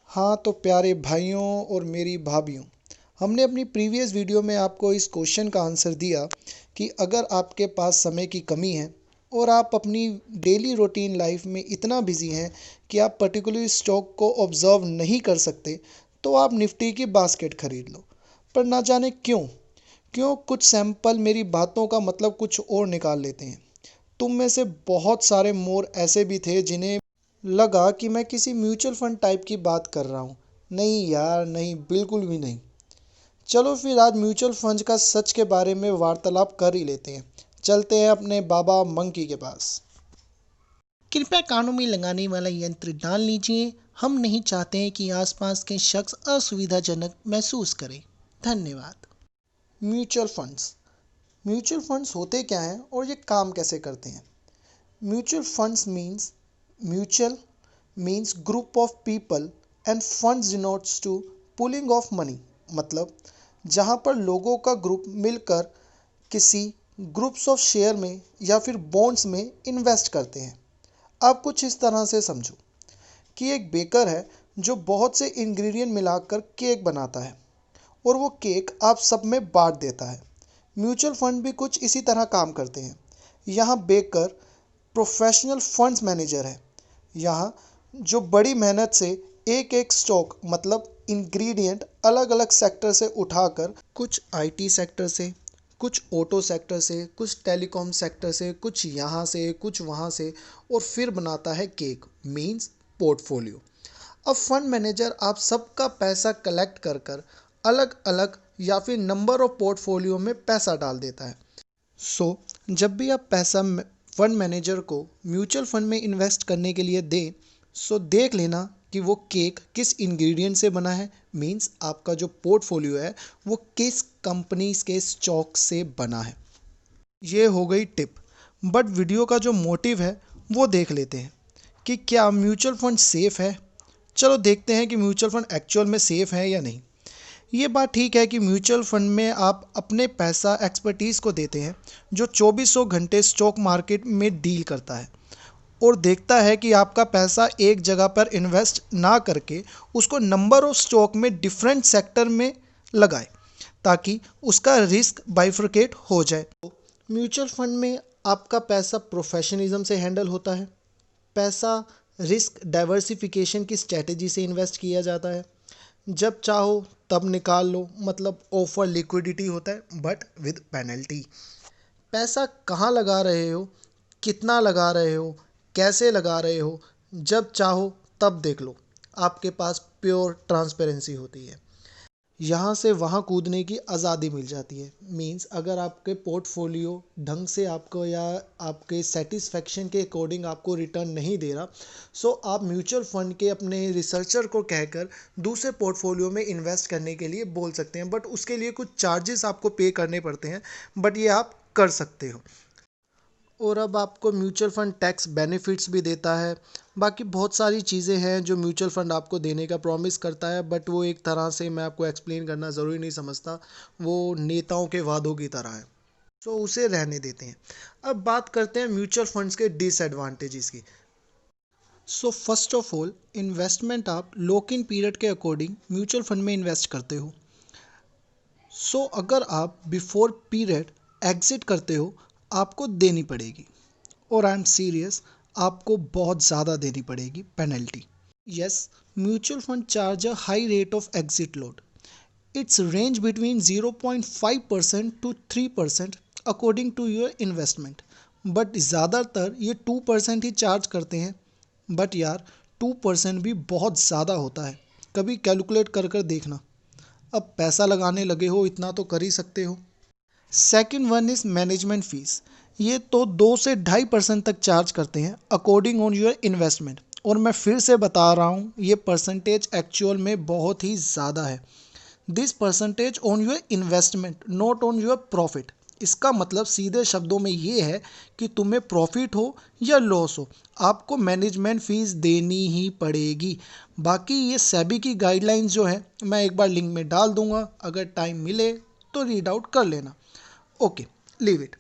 हाँ तो प्यारे भाइयों और मेरी भाभीयों, हमने अपनी प्रीवियस वीडियो में आपको इस क्वेश्चन का आंसर दिया कि अगर आपके पास समय की कमी है और आप अपनी डेली रूटीन लाइफ में इतना बिजी हैं कि आप पर्टिकुलर स्टॉक को ऑब्जर्व नहीं कर सकते, तो आप निफ्टी की बास्केट खरीद लो। पर ना जाने क्यों क्यों कुछ सैंपल मेरी बातों का मतलब कुछ और निकाल लेते हैं। तुम में से बहुत सारे मोर ऐसे भी थे जिन्हें लगा कि मैं किसी म्यूचुअल फंड टाइप की बात कर रहा हूँ। नहीं यार, नहीं, बिल्कुल भी नहीं। चलो फिर आज म्यूचुअल फंड का सच के बारे में वार्तालाप कर ही लेते हैं। चलते हैं अपने बाबा मंकी के पास। कृपया कानों में लगाने वाला यंत्र डाल लीजिए। हम नहीं चाहते हैं कि आसपास के शख्स असुविधाजनक महसूस करें। धन्यवाद। Mutual funds. म्यूचुअल फंड्स होते क्या हैं और ये काम कैसे करते हैं? Mutual funds mutual means group of people and funds denotes to pooling of money. मतलब जहाँ पर लोगों का ग्रुप मिलकर किसी ग्रुप्स ऑफ शेयर में या फिर बॉन्ड्स में इन्वेस्ट करते हैं। आप कुछ इस तरह से समझो कि एक बेकर है जो बहुत से इंग्रेडिएंट मिलाकर केक बनाता है और वो केक आप सब में बांट देता है। म्यूचुअल फंड भी कुछ इसी तरह काम करते हैं। यहाँ बेकर प्रोफेशनल फंड्स मैनेजर है। यहाँ जो बड़ी मेहनत से एक एक स्टॉक मतलब इंग्रेडिएंट अलग अलग सेक्टर से उठाकर, कुछ आईटी सेक्टर से, कुछ ऑटो सेक्टर से, कुछ टेलीकॉम सेक्टर से, कुछ यहाँ से कुछ वहाँ से, और फिर बनाता है केक, मीन्स पोर्टफोलियो। अब फंड मैनेजर आप सबका पैसा कलेक्ट कर कर अलग अलग या फिर नंबर ऑफ पोर्टफोलियो में पैसा डाल देता है। सो जब भी आप पैसा फंड मैनेजर को म्यूचुअल फंड में इन्वेस्ट करने के लिए दें, सो देख लेना कि वो केक किस इंग्रेडिएंट से बना है, मीन्स आपका जो पोर्टफोलियो है वो किस कंपनीज के स्टॉक से बना है। ये हो गई टिप। बट वीडियो का जो मोटिव है वो देख लेते हैं कि क्या म्यूचुअल फंड सेफ़ है। चलो देखते हैं कि म्यूचुअल फंड एक्चुअल में सेफ़ है या नहीं। ये बात ठीक है कि म्यूचुअल फंड में आप अपने पैसा एक्सपर्टीज़ को देते हैं जो चौबीसों घंटे स्टॉक मार्केट में डील करता है और देखता है कि आपका पैसा एक जगह पर इन्वेस्ट ना करके उसको नंबर ऑफ स्टॉक में डिफरेंट सेक्टर में लगाए ताकि उसका रिस्क बाइफरकेट हो जाए। तो म्यूचुअल फंड में आपका पैसा प्रोफेशनलिज्म से हैंडल होता है। पैसा रिस्क डाइवर्सिफिकेशन की स्ट्रेटजी से इन्वेस्ट किया जाता है। जब चाहो तब निकाल लो, मतलब ऑफर लिक्विडिटी होता है बट विद पेनल्टी। पैसा कहाँ लगा रहे हो, कितना लगा रहे हो, कैसे लगा रहे हो, जब चाहो तब देख लो। आपके पास प्योर ट्रांसपेरेंसी होती है। यहाँ से वहाँ कूदने की आज़ादी मिल जाती है। मींस अगर आपके पोर्टफोलियो ढंग से आपको या आपके सेटिस्फेक्शन के अकॉर्डिंग आपको रिटर्न नहीं दे रहा, सो आप म्यूचुअल फंड के अपने रिसर्चर को कहकर दूसरे पोर्टफोलियो में इन्वेस्ट करने के लिए बोल सकते हैं। बट उसके लिए कुछ चार्जेस आपको पे करने पड़ते हैं, बट ये आप कर सकते हो। और अब आपको म्यूचुअल फंड टैक्स बेनिफिट्स भी देता है। बाकी बहुत सारी चीज़ें हैं जो म्यूचुअल फंड आपको देने का प्रॉमिस करता है, बट वो एक तरह से मैं आपको एक्सप्लेन करना ज़रूरी नहीं समझता। वो नेताओं के वादों की तरह है, सो उसे रहने देते हैं। अब बात करते हैं म्यूचुअल फंड्स के डिसएडवांटेजेस की। So first of all, investment आप लॉक इन पीरियड के अकॉर्डिंग म्यूचुअल फंड में इन्वेस्ट करते हो। सो अगर आप बिफोर पीरियड एग्जिट करते हो, आपको देनी पड़ेगी। और आई एम सीरियस, आपको बहुत ज़्यादा देनी पड़ेगी penalty. Yes, mutual fund charge a high rate of exit load. It's range between 0.5% to 3% according to your investment. But ज़्यादातर ये 2% ही चार्ज करते हैं। बट यार, 2% भी बहुत ज़्यादा होता है। कभी कैलकुलेट कर कर देखना। अब पैसा लगाने लगे हो, इतना तो कर ही सकते हो। Second one is management fees. ये तो 2 से 2.5% तक चार्ज करते हैं अकॉर्डिंग ऑन योर इन्वेस्टमेंट। और मैं फिर से बता रहा हूँ, ये परसेंटेज एक्चुअल में बहुत ही ज़्यादा है। This percentage on your investment, not on your profit. इसका मतलब सीधे शब्दों में ये है कि तुम्हें प्रॉफिट हो या लॉस हो, आपको मैनेजमेंट फ़ीस देनी ही पड़ेगी। बाकी ये सेबी की गाइडलाइंस जो है, मैं एक बार लिंक में डाल दूंगा, अगर टाइम मिले तो रीड आउट कर लेना। Okay, leave it.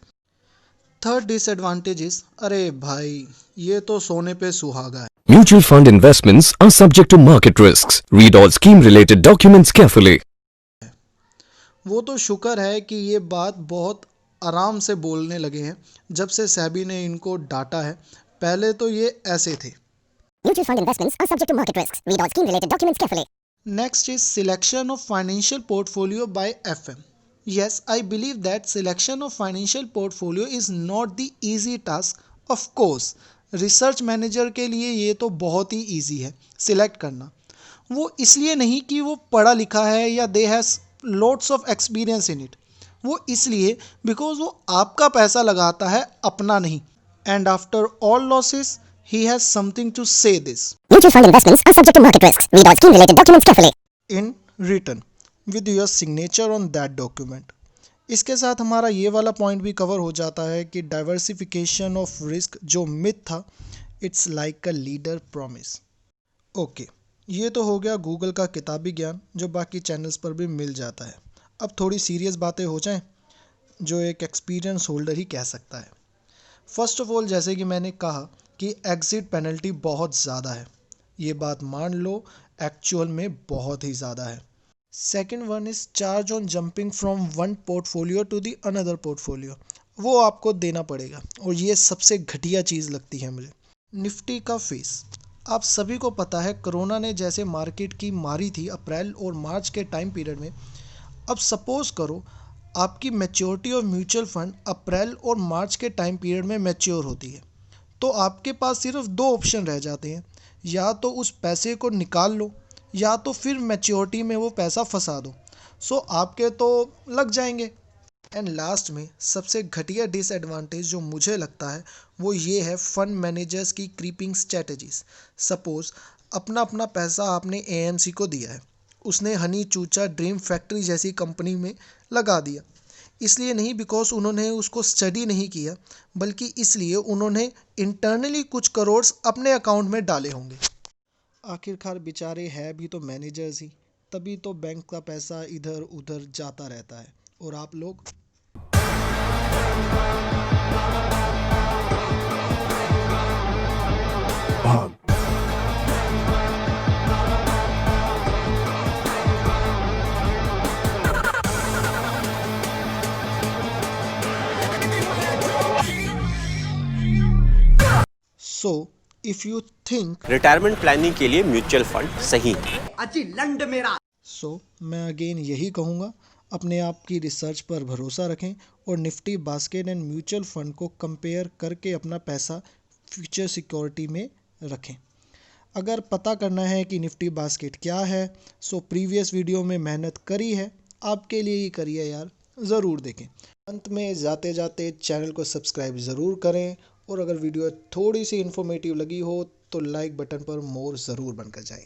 Third disadvantage is, अरे भाई ये तो सोने पे सुहागा है। Mutual fund investments are subject to market risks. Read all scheme related documents carefully. वो तो शुक्र है कि ये बात बहुत आराम से बोलने लगे हैं जब से सेबी ने इनको डांटा है, पहले तो ये ऐसे थे। Mutual fund investments are subject to market risks. Read all scheme-related documents carefully. Next is selection of financial portfolio by FM. Yes, I believe that selection of financial portfolio is not the easy task. Of course, research manager के लिए ये तो बहुत ही easy है select करना। वो इसलिए नहीं कि वो पढ़ा लिखा है या they has lots of experience in it, वो इसलिए बिकॉज वो आपका पैसा लगाता है, अपना नहीं। And after all losses he has something to say this Mutual fund investments are subject to market risks. Read all scheme-related documents carefully. in written with your signature on that document। इसके साथ हमारा ये वाला point भी cover हो जाता है कि डाइवर्सिफिकेशन ऑफ रिस्क जो मिथ था, it's like a leader promise. Okay, ये तो हो गया गूगल का किताबी ज्ञान जो बाकी चैनल्स पर भी मिल जाता है। अब थोड़ी सीरियस बातें हो जाएं जो एक एक्सपीरियंस होल्डर ही कह सकता है। फर्स्ट ऑफ ऑल, जैसे कि मैंने कहा कि एग्ज़िट पेनल्टी बहुत ज़्यादा है, ये बात मान लो, एक्चुअल में बहुत ही ज़्यादा है। Second one is charge on jumping from one portfolio to the another portfolio, वो आपको देना पड़ेगा और ये सबसे घटिया चीज़ लगती है मुझे। निफ्टी का फीस, आप सभी को पता है कोरोना ने जैसे मार्केट की मारी थी अप्रैल और मार्च के टाइम पीरियड में। अब सपोज़ करो आपकी मैच्योरिटी ऑफ म्यूचुअल फंड अप्रैल और मार्च के टाइम पीरियड में मैच्योर होती है, तो आपके पास सिर्फ दो ऑप्शन रह जाते हैं, या तो उस पैसे को निकाल लो या तो फिर मैच्योरिटी में वो पैसा फंसा दो। सो आपके तो लग जाएंगे। एंड लास्ट में सबसे घटिया डिसएडवांटेज जो मुझे लगता है वो ये है फंड मैनेजर्स की क्रीपिंग स्ट्रेटजीज। सपोज़ अपना अपना पैसा आपने एएमसी को दिया है, उसने हनी चूचा ड्रीम फैक्ट्री जैसी कंपनी में लगा दिया, इसलिए नहीं बिकॉज उन्होंने उसको स्टडी नहीं किया, बल्कि इसलिए उन्होंने इंटरनली कुछ करोड्स अपने अकाउंट में डाले होंगे। आखिरकार बेचारे हैं भी तो मैनेजर्स ही, तभी तो बैंक का पैसा इधर उधर जाता रहता है और आप लोग। So if you think retirement planning के लिए म्यूचुअल फंड सही है। सो मैं अगेन यही कहूँगा, अपने आप की रिसर्च पर भरोसा रखें और Nifty basket and mutual fund को कंपेयर करके अपना पैसा फ्यूचर सिक्योरिटी में रखें। अगर पता करना है कि निफ्टी बास्केट क्या है, सो प्रीवियस वीडियो में मेहनत करी है, आपके लिए ही करिए यार, ज़रूर देखें। अंत में जाते जाते चैनल को सब्सक्राइब ज़रूर करें और अगर वीडियो थोड़ी सी इन्फॉर्मेटिव लगी हो तो लाइक बटन पर मोर ज़रूर बनकर जाए।